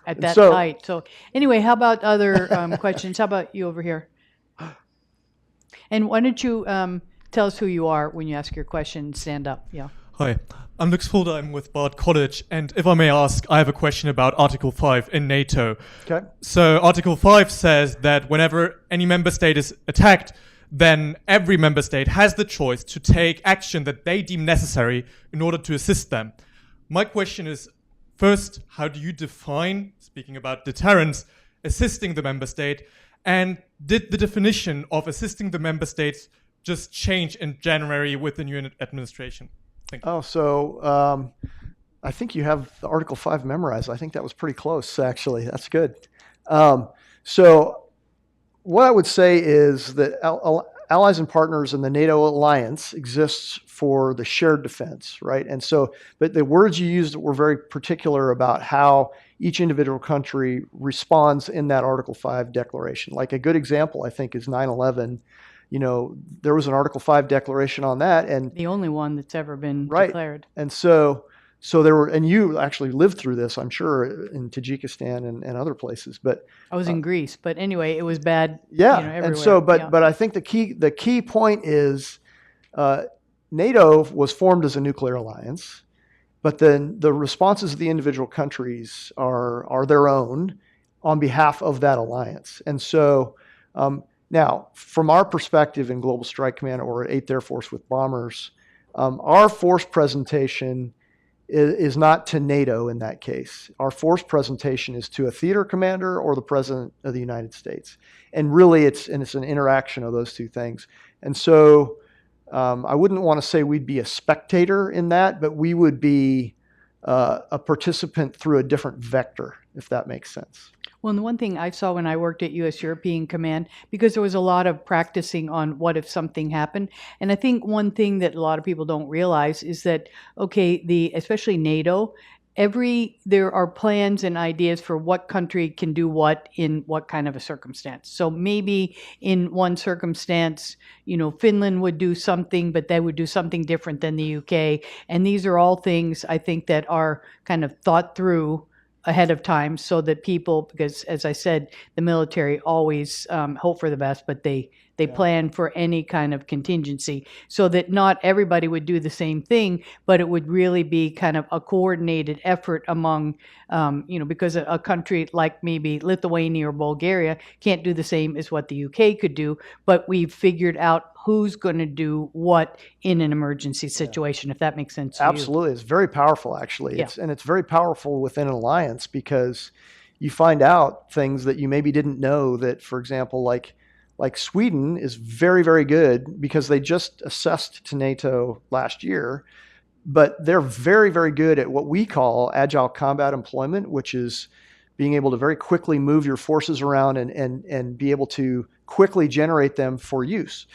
at And that so- height. So anyway, how about other questions? How about you over here? And why don't you tell us who you are when you ask your question? Stand up. Yeah. Hi, I'm Lux Fulda. I'm with Bard College, and if I may ask, I have a question about Article 5 in NATO. Okay. So Article 5 says that whenever any member state is attacked, then every member state has the choice to take action that they deem necessary in order to assist them. My question is, first, how do you define, speaking about deterrence, assisting the member state? And did the definition of assisting the member states just change in January with the new administration? Thank you. Oh, so I think you have the Article 5 memorized. I think that was pretty close, actually. That's good. So what I would say is that allies and partners in the NATO alliance exists for the shared defense, right? And so, but the words you used were very particular about how each individual country responds in that Article 5 declaration. Like a good example, I think, is 9/11. There was an Article 5 declaration on that, and The only one that's ever been Right. declared. and so there were, and you actually lived through this, I'm sure, in Tajikistan and other places. But I was in Greece, but anyway, it was bad. yeah, everywhere. and so, Yeah. but I think the key point is NATO was formed as a nuclear alliance, but then the responses of the individual countries are their own on behalf of that alliance. And so, Now, from our perspective in Global Strike Command or 8th Air Force with bombers, our force presentation is not to NATO in that case. Our force presentation is to a theater commander or the President of the United States. And really, it's an interaction of those two things. And so I wouldn't want to say we'd be a spectator in that, but we would be a participant through a different vector, if that makes sense. Well, and the one thing I saw when I worked at U.S. European Command, because there was a lot of practicing on what if something happened. And I think one thing that a lot of people don't realize is that, okay, especially NATO, there are plans and ideas for what country can do what in what kind of a circumstance. So maybe in one circumstance, Finland would do something, but they would do something different than the UK. And these are all things I think that are kind of thought through ahead of time so that people, because as I said, the military always hope for the best, but they plan for any kind of contingency so that not everybody would do the same thing, but it would really be kind of a coordinated effort among, because a country like maybe Lithuania or Bulgaria can't do the same as what the UK could do, but we've figured out who's going to do what in an emergency situation, if that makes sense to you. Absolutely. It's very powerful, actually. Yeah. It's very powerful within an alliance because you find out things that you maybe didn't know that, for example, like Sweden is very, very good because they just assessed to NATO last year, but they're very, very good at what we call agile combat employment, which is being able to very quickly move your forces around and be able to quickly generate them for use.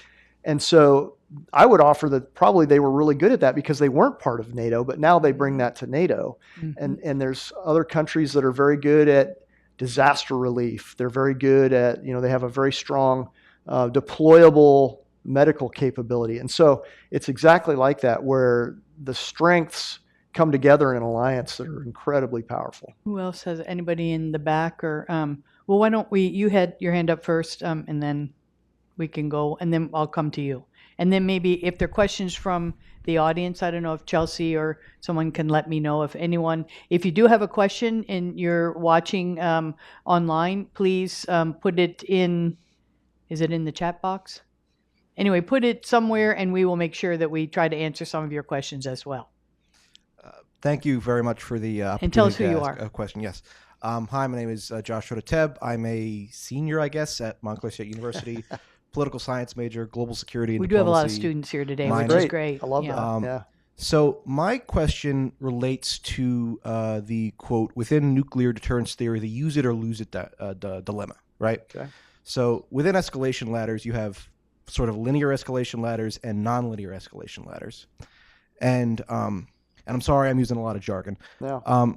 And so I would offer that probably they were really good at that because they weren't part of NATO, but now they bring that to NATO. Mm-hmm. And there's other countries that are very good at disaster relief. They're very good at, they have a very strong deployable medical capability. And so it's exactly like that where the strengths come together in an alliance that are incredibly powerful. Who else has anybody in the back or, well, why don't you had your hand up first and then we can go, and then I'll come to you. And then maybe if there are questions from the audience, I don't know if Chelsea or someone can let me know if you do have a question and you're watching online, please put it in, is it in the chat box? Anyway, put it somewhere and we will make sure that we try to answer some of your questions as well. Thank you very much for the opportunity and tell us who to you ask are. A question. Yes. Hi, my name is Joshua Teb. I'm a senior, I guess, at Montclair State University, political science major, global security and we diplomacy. Do have a lot of students here today, which is great. I love that. So my question relates to the quote, within nuclear deterrence theory, the use it or lose it dilemma, right? Okay. So within escalation ladders, you have sort of linear escalation ladders and nonlinear escalation ladders. And I'm sorry, I'm using a lot of jargon. Yeah.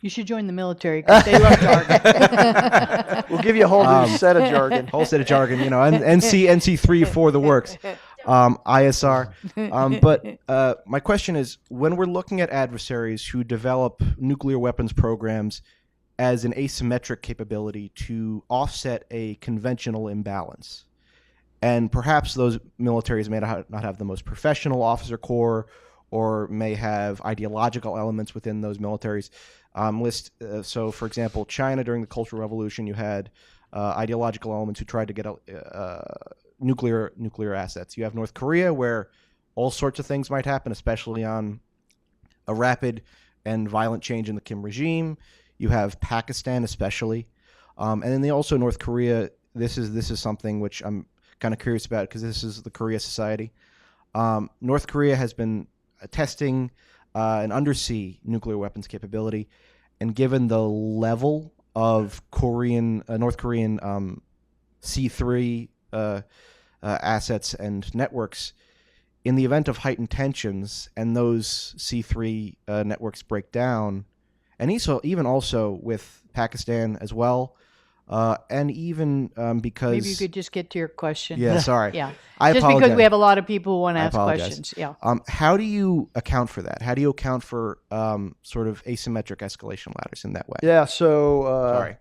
You should join the military because they love jargon. We'll give you a whole new set of jargon. Whole set of jargon, NC3 for the works, ISR. But my question is, when we're looking at adversaries who develop nuclear weapons programs as an asymmetric capability to offset a conventional imbalance, and perhaps those militaries may not have the most professional officer corps or may have ideological elements within those militaries. So, for example, China during the Cultural Revolution, you had ideological elements who tried to get nuclear assets. You have North Korea, where all sorts of things might happen, especially on a rapid and violent change in the Kim regime. You have Pakistan, especially, and then North Korea. This is something which I'm kind of curious about because this is the Korea Society. North Korea has been testing an undersea nuclear weapons capability, and given the level of North Korean C3 assets and networks, in the event of heightened tensions and those C3 networks break down, and even also with Pakistan as well, and even because maybe you could just get to your question. Yeah, sorry. Yeah, I just apologize. because we have a lot of people who want to ask apologize. questions. Yeah. How do you account for that? How do you account for sort of asymmetric escalation ladders in that way? Yeah. So Sorry.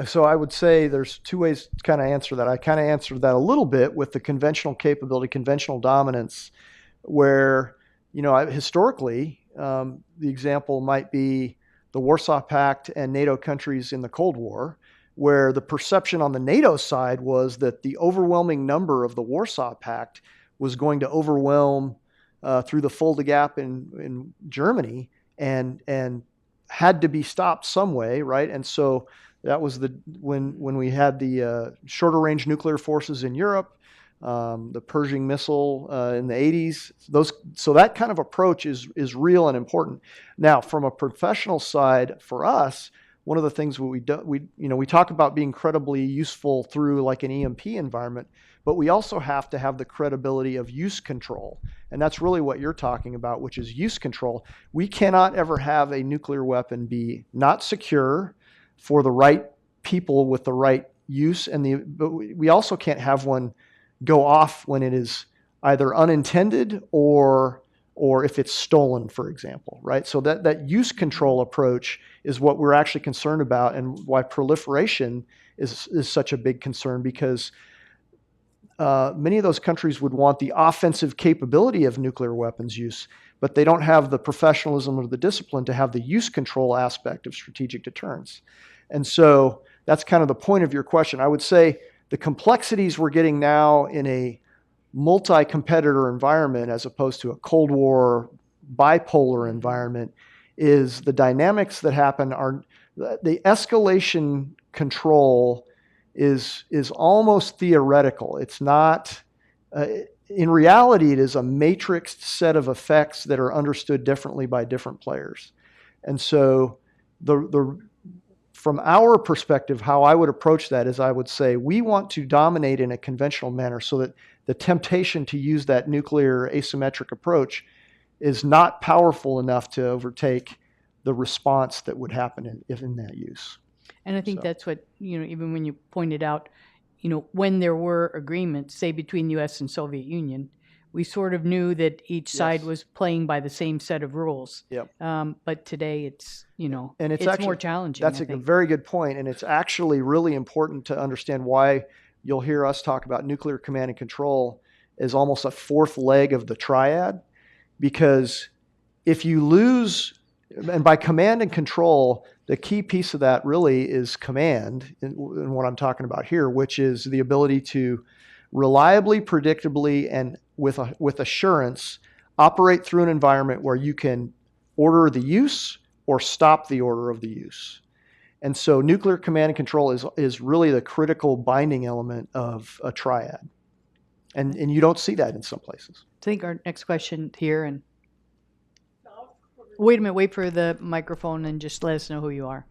So I would say there's two ways to kind of answer that. I kind of answered that a little bit with the conventional capability, conventional dominance, where historically the example might be the Warsaw Pact and NATO countries in the Cold War, where the perception on the NATO side was that the overwhelming number of the Warsaw Pact was going to overwhelm through the Fulda Gap in Germany and had to be stopped some way, right? And so that was when we had the shorter range nuclear forces in Europe, the Pershing missile in the 80s. So that kind of approach is real and important. Now, from a professional side, for us, one of the things we talk about being credibly useful through like an EMP environment, but we also have to have the credibility of use control. And that's really what you're talking about, which is use control. We cannot ever have a nuclear weapon be not secure for the right people with the right use. But we also can't have one go off when it is either unintended or if it's stolen, for example, right? So that use control approach is what we're actually concerned about, and why proliferation is such a big concern, because many of those countries would want the offensive capability of nuclear weapons use, but they don't have the professionalism or the discipline to have the use control aspect of strategic deterrence. And so that's kind of the point of your question. I would say the complexities we're getting now in a multi-competitor environment as opposed to a Cold War bipolar environment is the dynamics that happen are the escalation control is almost theoretical. It's not, in reality, it is a matrixed set of effects that are understood differently by different players. And so from our perspective, how I would approach that is I would say we want to dominate in a conventional manner so that the temptation to use that nuclear asymmetric approach is not powerful enough to overtake the response that would happen in that use. And I think that's what, even when you pointed out, when there were agreements, say between the U.S. and Soviet Union, we sort of knew that each side was playing by the same set of rules. Yep. But today it's, and it's actually more challenging. That's a very good point. And it's actually really important to understand why you'll hear us talk about nuclear command and control as almost a fourth leg of the triad. Because if you lose, and by command and control, the key piece of that really is command, in what I'm talking about here, which is the ability to reliably, predictably, and with assurance operate through an environment where you can order the use or stop the order of the use. And so nuclear command and control is really the critical binding element of a triad. And you don't see that in some places. I think our next question here, and wait a minute, wait for the microphone and just let us know who you are.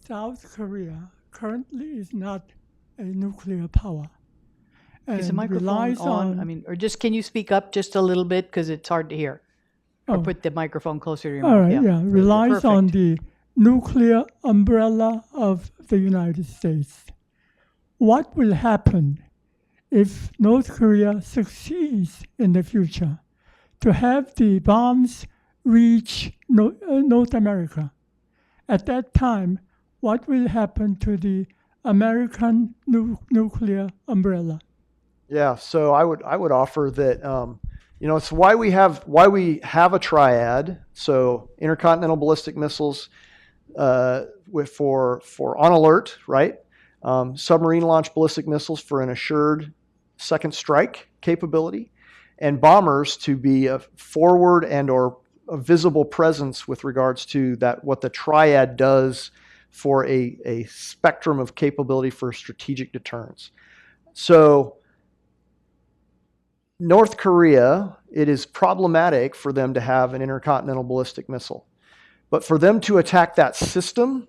South Korea currently is not a nuclear power. Is the microphone on? Or just can you speak up just a little bit because it's hard to hear? Or put the microphone closer to your mouth. All right, relies on the nuclear umbrella of the United States. What will happen if North Korea succeeds in the future to have the bombs reach North America? At that time, what will happen to the American nuclear umbrella? Yeah, so I would offer that it's why we have a triad. So intercontinental ballistic missiles for on alert, right? Submarine launched ballistic missiles for an assured second strike capability, and bombers to be a forward and or a visible presence with regards to that, what the triad does for a spectrum of capability for strategic deterrence. So North Korea, it is problematic for them to have an intercontinental ballistic missile. But for them to attack that system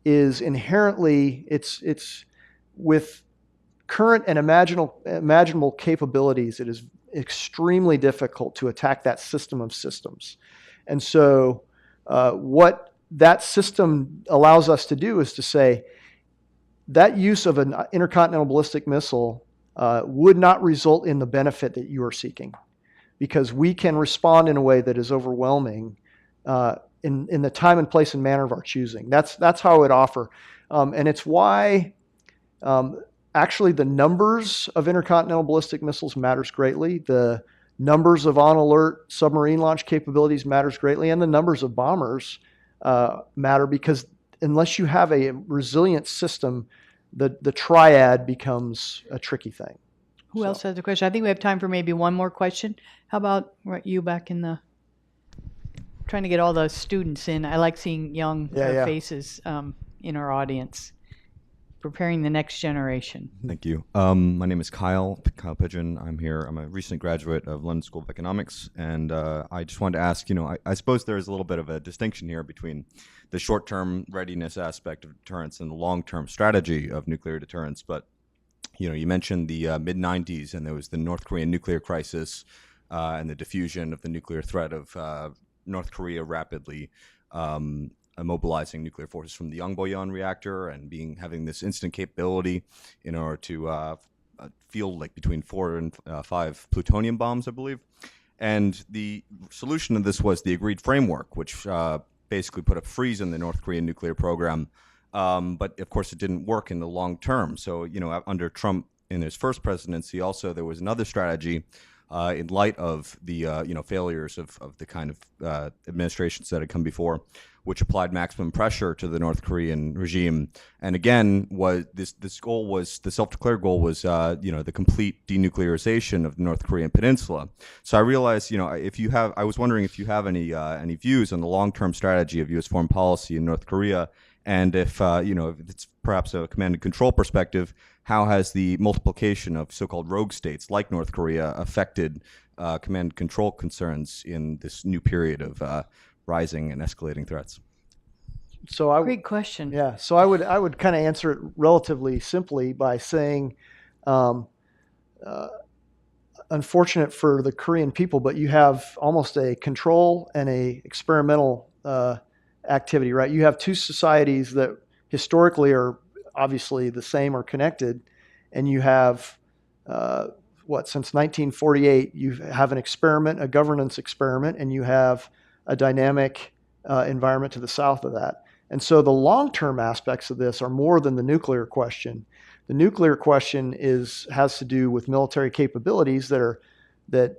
is inherently, it's with current and imaginable capabilities, it is extremely difficult to attack that system of systems. And so what that system allows us to do is to say that use of an intercontinental ballistic missile would not result in the benefit that you are seeking, because we can respond in a way that is overwhelming in the time and place and manner of our choosing. That's how I would offer. And it's why actually the numbers of intercontinental ballistic missiles matters greatly. The numbers of on alert submarine launch capabilities matters greatly, and the numbers of bombers matter, because unless you have a resilient system, the triad becomes a tricky thing. Who else has a question? I think we have time for maybe one more question. How about you back in the, trying to get all the students in. I like seeing young faces in our audience, preparing the next generation. Thank you. My name is Kyle Pigeon. I'm a recent graduate of London School of Economics, and I just wanted to ask, I suppose there is a little bit of a distinction here between the short-term readiness aspect of deterrence and the long-term strategy of nuclear deterrence. But, you mentioned the mid-90s, and there was the North Korean nuclear crisis and the diffusion of the nuclear threat of North Korea rapidly immobilizing nuclear forces from the Yongbyon reactor and having this instant capability in order to field like between 4 and 5 plutonium bombs, I believe. And the solution to this was the agreed framework, which basically put a freeze in the North Korean nuclear program. But of course, it didn't work in the long term. So, under Trump in his first presidency, also there was another strategy in light of the failures of the kind of administrations that had come before, which applied maximum pressure to the North Korean regime. And again, this goal was, the self-declared goal was the complete denuclearization of the North Korean peninsula. So I realized, I was wondering if you have any views on the long-term strategy of U.S. foreign policy in North Korea, and if it's perhaps a command and control perspective, how has the multiplication of so-called rogue states like North Korea affected command and control concerns in this new period of rising and escalating threats? So great question. Yeah. So I would kind of answer it relatively simply by saying, unfortunate for the Korean people, but you have almost a control and a experimental activity, right? You have two societies that historically are obviously the same or connected, and you have since 1948, you have an experiment, a governance experiment, and you have a dynamic environment to the south of that. And so the long-term aspects of this are more than the nuclear question. The nuclear question has to do with military capabilities that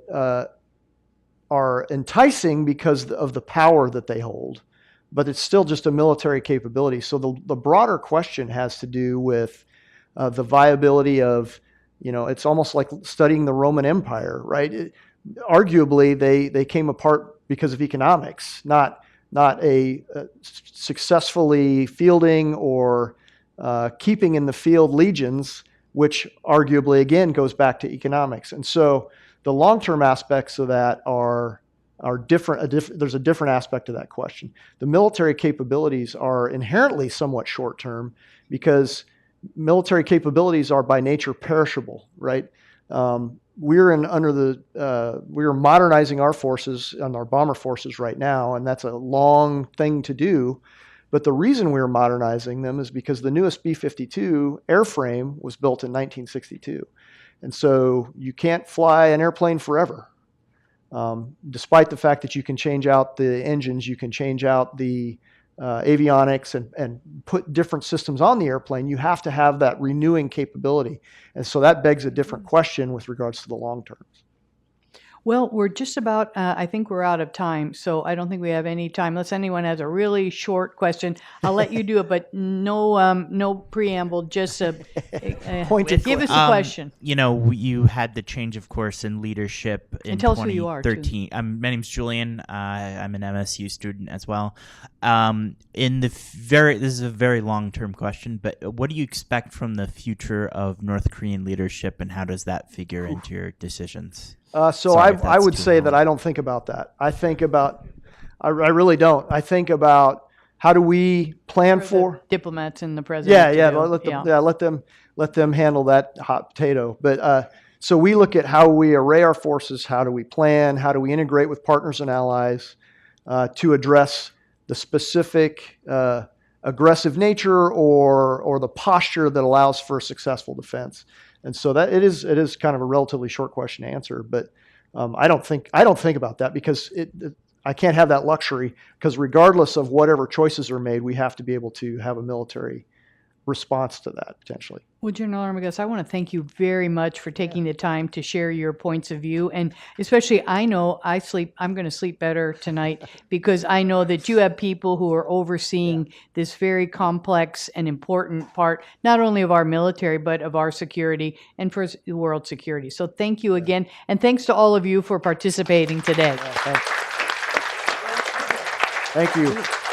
are enticing because of the power that they hold, but it's still just a military capability. So the broader question has to do with the viability of, it's almost like studying the Roman Empire, right? Arguably, they came apart because of economics, not a successfully fielding or keeping in the field legions, which arguably, again, goes back to economics. And so the long-term aspects of that are different. There's a different aspect of that question. The military capabilities are inherently somewhat short-term because military capabilities are by nature perishable, right? We're modernizing our forces and our bomber forces right now, and that's a long thing to do. But the reason we're modernizing them is because the newest B-52 airframe was built in 1962. And so you can't fly an airplane forever. Despite the fact that you can change out the engines, you can change out the avionics and put different systems on the airplane, you have to have that renewing capability. And so that begs a different question with regards to the long term. Well, we're just about, I think we're out of time, so I don't think we have any time. Unless anyone has a really short question, I'll let you do it, but no preamble, just give us a question. You had the change of course in leadership in 2013. My name's Julian. I'm an MSU student as well. This is a very long-term question, but what do you expect from the future of North Korean leadership, and how does that figure into your decisions? I would say that I don't think about that. I really don't. I think about how do we plan for diplomats and the president. Let them handle that hot potato. But so we look at how we array our forces, how do we plan, how do we integrate with partners and allies to address the specific aggressive nature or the posture that allows for successful defense. And so that it is kind of a relatively short question to answer, but I don't think about that because I can't have that luxury, because regardless of whatever choices are made, we have to be able to have a military response to that potentially. Well, General Armagost, I want to thank you very much for taking the time to share your points of view. And especially, I know I'm going to sleep better tonight because I know that you have people who are overseeing this very complex and important part, not only of our military, but of our security and for world security. So thank you again. And thanks to all of you for participating today. Thank you.